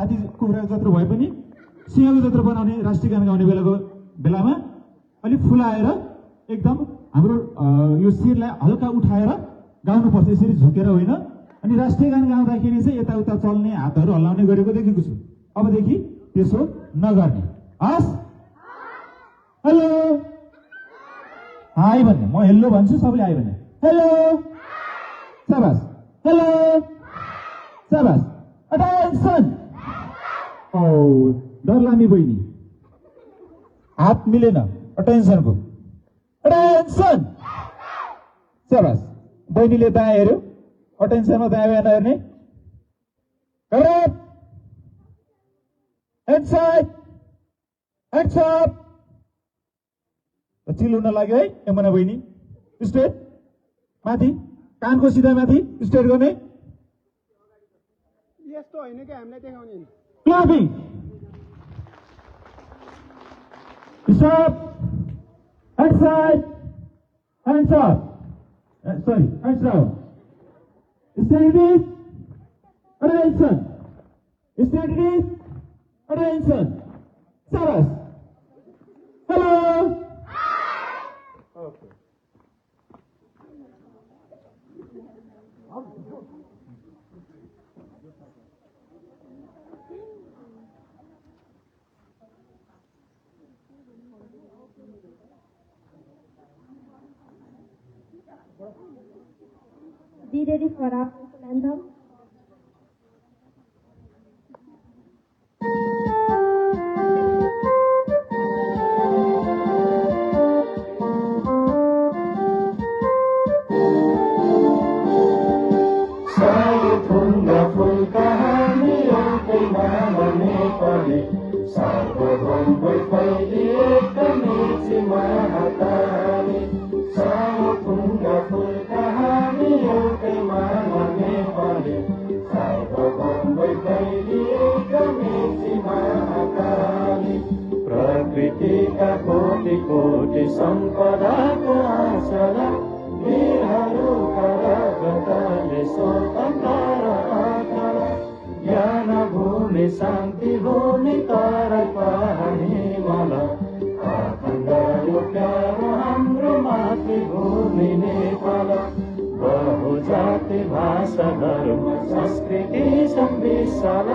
हात्ती कुखुरा जत्रो भए पनि सिंहको जत्रो बनाउने राष्ट्रिय गान गाउने बेलामा अलिक फुलाएर एकदम हाम्रो यो शिरलाई हल्का उठाएर गाउनुपर्छ, यसरी झुकेर होइन। अनि राष्ट्रिय गान गाउँदाखेरि चाहिँ यताउता चल्ने, हातहरू हल्लाउने गरेको देखेको छु। अबदेखि त्यसो नगर्ने, हस्? हेलो हाई भन्ने, म हेलो भन्छु, सबैले हाई भन्ने। हेलो, शाबास, हेलो, शाबास, अटेन्सन। ओ डरलामी बहिनी, हात मिलेन अटेन्सनको, अटेन्सन, शाबास। बहिनीले दायाँ हेऱ्यो, अटेन्सनमा दायाँ बायाँ नहेर्ने। Correct, head side, heads up. Chill हुन लाग्यो है यमुना बहिनी। स्ट्रेट माथि, कानको सिधा माथि, स्ट्रेट गर्ने। यस्तो होइन कि हामीलाई देखाउने। Clapping, stop, head side, hands up, sorry hands down, steadies, attention, steadies, attention, शाबास। Hello, okay. Be ready for our anthem. प्रकृतिका कोटि कोटि सम्पदाको आशा वीरहरूका रगतले स्वतन्त्र आत्मा ज्ञान भूमि शान्ति भूमि तराई पहाडी हिमाल अखण्ड यो प्यारो हाम्रो मातृभूमि नेपाल बहुजाति भाषा धर्म संस्कृति संविशाल